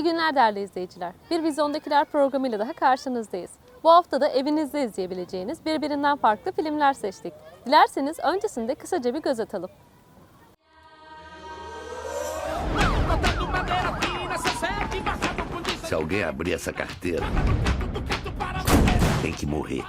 İyi günler değerli izleyiciler. Bir Vizyondakiler programıyla daha karşınızdayız. Bu hafta da evinizde izleyebileceğiniz birbirinden farklı filmler seçtik. Dilerseniz öncesinde kısaca bir göz atalım. Se alguém abrir essa carteira, tem que morrer.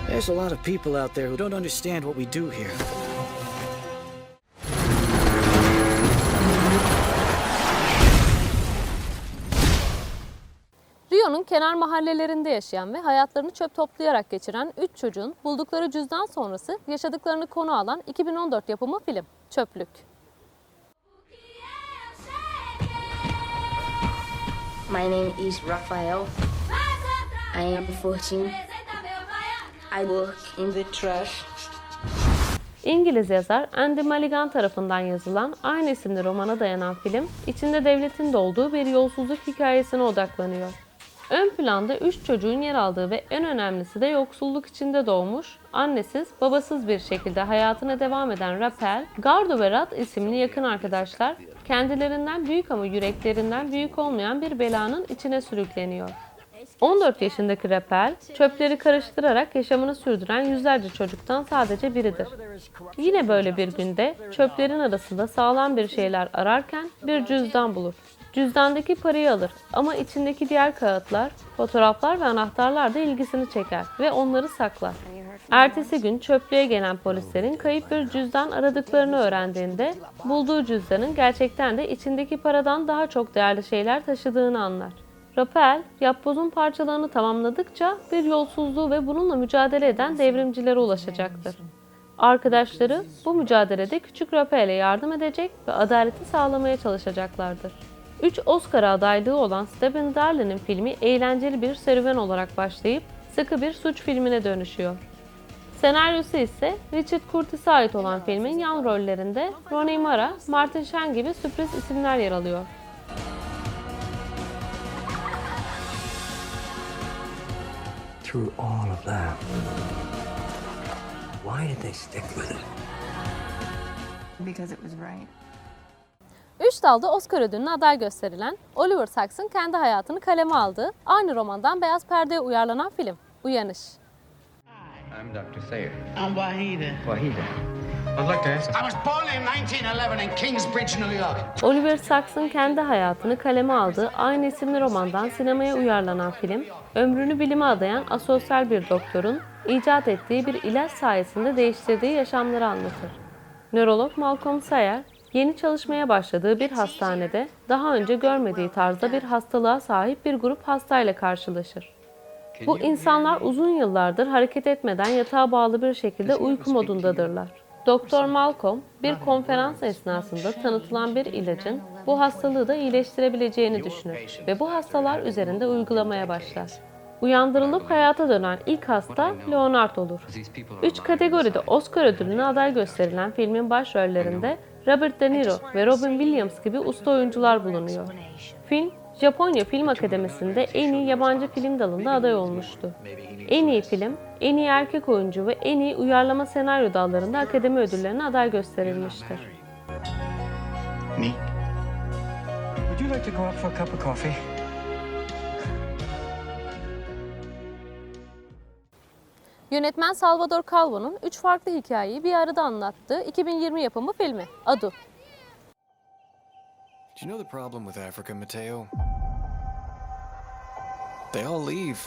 There's a lot of people out there who don't understand what we do here. Rio'nun kenar mahallelerinde yaşayan ve hayatlarını çöp toplayarak geçiren 3 çocuğun buldukları cüzdan sonrası yaşadıklarını konu alan 2014 yapımı film Çöplük. My name is Rafael. I am 14. I work in the trash. İngiliz yazar Andy Mulligan tarafından yazılan aynı isimli romana dayanan film, içinde devletin de olduğu bir yolsuzluk hikayesine odaklanıyor. Ön planda 3 çocuğun yer aldığı ve en önemlisi de yoksulluk içinde doğmuş, annesiz, babasız bir şekilde hayatına devam eden Raphael, Gardo ve Rat isimli yakın arkadaşlar, kendilerinden büyük ama yüreklerinden büyük olmayan bir belanın içine sürükleniyor. 14 yaşındaki Raphael, çöpleri karıştırarak yaşamını sürdüren yüzlerce çocuktan sadece biridir. Yine böyle bir günde çöplerin arasında sağlam bir şeyler ararken bir cüzdan bulur. Cüzdandaki parayı alır ama içindeki diğer kağıtlar, fotoğraflar ve anahtarlar da ilgisini çeker ve onları saklar. Ertesi gün çöplüğe gelen polislerin kayıp bir cüzdan aradıklarını öğrendiğinde bulduğu cüzdanın gerçekten de içindeki paradan daha çok değerli şeyler taşıdığını anlar. Raphael, yapbozun parçalarını tamamladıkça bir yolsuzluğu ve bununla mücadele eden devrimcilere ulaşacaktır. Arkadaşları bu mücadelede küçük Raphael'e yardım edecek ve adaleti sağlamaya çalışacaklardır. 3 Oscar adaylığı olan Stephen Darley'nin filmi eğlenceli bir serüven olarak başlayıp sıkı bir suç filmine dönüşüyor. Senaryosu ise Richard Curtis'e ait olan filmin yan rollerinde Rooney Mara, Martin Sheen gibi sürpriz isimler yer alıyor. Through all of that, why did they stick with it? Because it was right. 3 dalda Oscar ödülüne aday gösterilen Oliver Sacks'ın kendi hayatını kaleme aldığı aynı romandan beyaz perdeye uyarlanan film Uyanış. I'm Dr. Thayer. I'm Wahida. Wahida. I'd like to ask... I was born in 1911 in Kingsbridge, New York. Oliver Sacks'ın kendi hayatını kaleme aldığı aynı isimli romandan sinemaya uyarlanan film, ömrünü bilime adayan asosyal bir doktorun icat ettiği bir ilaç sayesinde değiştirdiği yaşamları anlatır. Nörolog Malcolm Sayer, yeni çalışmaya başladığı bir hastanede daha önce görmediği tarzda bir hastalığa sahip bir grup hastayla karşılaşır. Bu insanlar uzun yıllardır hareket etmeden yatağa bağlı bir şekilde uyku modundadırlar. Doktor Malcolm, bir konferans esnasında tanıtılan bir ilacın bu hastalığı da iyileştirebileceğini düşünür ve bu hastalar üzerinde uygulamaya başlar. Uyandırılıp hayata dönen ilk hasta Leonard olur. 3 kategoride Oscar ödülüne aday gösterilen filmin başrollerinde Robert De Niro ve Robin Williams gibi usta oyuncular bulunuyor. Film, Japonya Film Akademisi'nde en iyi yabancı film dalında aday olmuştu. En iyi film, en iyi erkek oyuncu ve en iyi uyarlama senaryo dallarında akademi ödüllerine aday gösterilmiştir. Me? Would you like to go out for a cup of coffee? Yönetmen Salvador Calvo'nun 3 farklı hikayeyi bir arada anlattığı 2020 yapımı filmi Adu. Do you know the problem with Africa, Mateo? They all leave.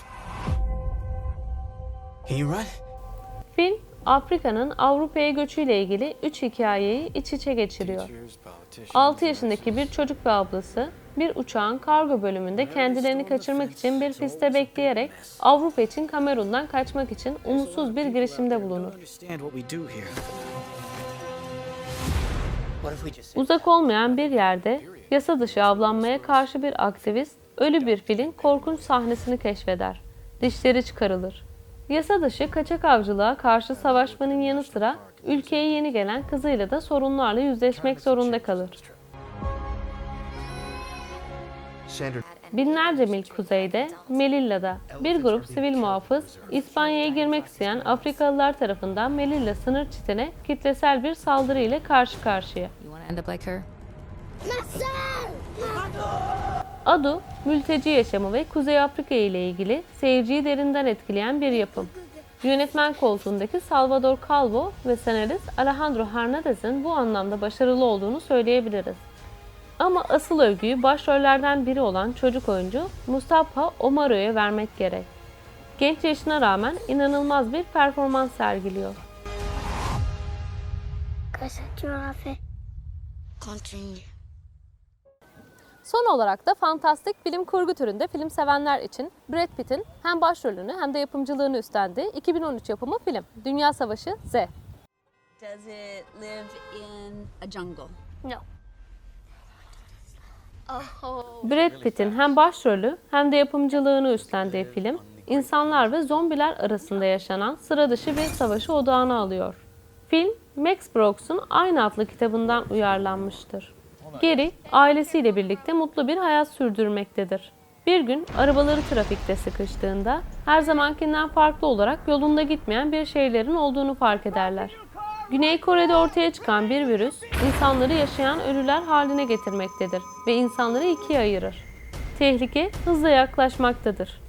Can you run? Film, Afrika'nın Avrupa'ya göçüyle ilgili 3 hikayeyi iç içe geçiriyor. 6 yaşındaki bir çocuk ve ablası, bir uçağın kargo bölümünde kendilerini kaçırmak için bir piste bekleyerek Avrupa için Kamerun'dan kaçmak için umutsuz bir girişimde bulunur. Understand what we do here. Uzak olmayan bir yerde yasa dışı avlanmaya karşı bir aktivist ölü bir filin korkunç sahnesini keşfeder. Dişleri çıkarılır. Yasa dışı kaçak avcılığa karşı savaşmanın yanı sıra ülkeye yeni gelen kızıyla da sorunlarla yüzleşmek zorunda kalır. Binlerce mil kuzeyde, Melilla'da bir grup sivil muhafız, İspanya'ya girmek isteyen Afrikalılar tarafından Melilla sınır çitine kitlesel bir saldırı ile karşı karşıya. Adu, mülteci yaşamı ve Kuzey Afrika ile ilgili seyirciyi derinden etkileyen bir yapım. Yönetmen koltuğundaki Salvador Calvo ve senarist Alejandro Hernandez'in bu anlamda başarılı olduğunu söyleyebiliriz. Ama asıl övgüyü başrollerden biri olan çocuk oyuncu Mustafa Omaro'ya vermek gerek. Genç yaşına rağmen inanılmaz bir performans sergiliyor. Son olarak da fantastik bilim kurgu türünde film sevenler için Brad Pitt'in hem başrolünü hem de yapımcılığını üstlendiği 2013 yapımı film Dünya Savaşı Z. Does it live in a jungle? No. Brad Pitt'in hem başrolü hem de yapımcılığını üstlendiği film, insanlar ve zombiler arasında yaşanan sıra dışı bir savaşı odağına alıyor. Film, Max Brooks'un aynı adlı kitabından uyarlanmıştır. Gary, ailesiyle birlikte mutlu bir hayat sürdürmektedir. Bir gün arabaları trafikte sıkıştığında her zamankinden farklı olarak yolunda gitmeyen bir şeylerin olduğunu fark ederler. Güney Kore'de ortaya çıkan bir virüs, insanları yaşayan ölüler haline getirmektedir ve insanları ikiye ayırır. Tehlike hızla yaklaşmaktadır.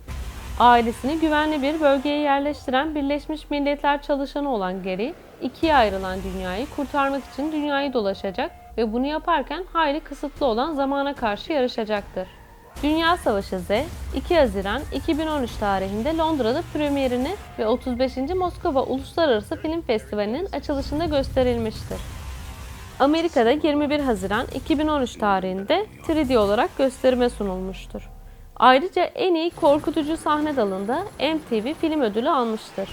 Ailesini güvenli bir bölgeye yerleştiren Birleşmiş Milletler çalışanı olan Gary, ikiye ayrılan dünyayı kurtarmak için dünyayı dolaşacak ve bunu yaparken hayli kısıtlı olan zamana karşı yarışacaktır. Dünya Savaşı Z, 2 Haziran 2013 tarihinde Londra'da premierini ve 35. Moskova Uluslararası Film Festivali'nin açılışında gösterilmiştir. Amerika'da 21 Haziran 2013 tarihinde 3D olarak gösterime sunulmuştur. Ayrıca en iyi korkutucu sahne dalında MTV Film Ödülü almıştır.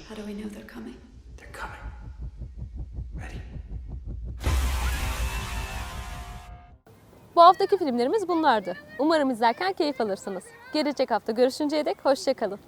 How do we know they're coming? They're coming. Ready? Bu haftaki filmlerimiz bunlardı. Umarım izlerken keyif alırsınız. Gelecek hafta görüşünceye dek hoşça kalın.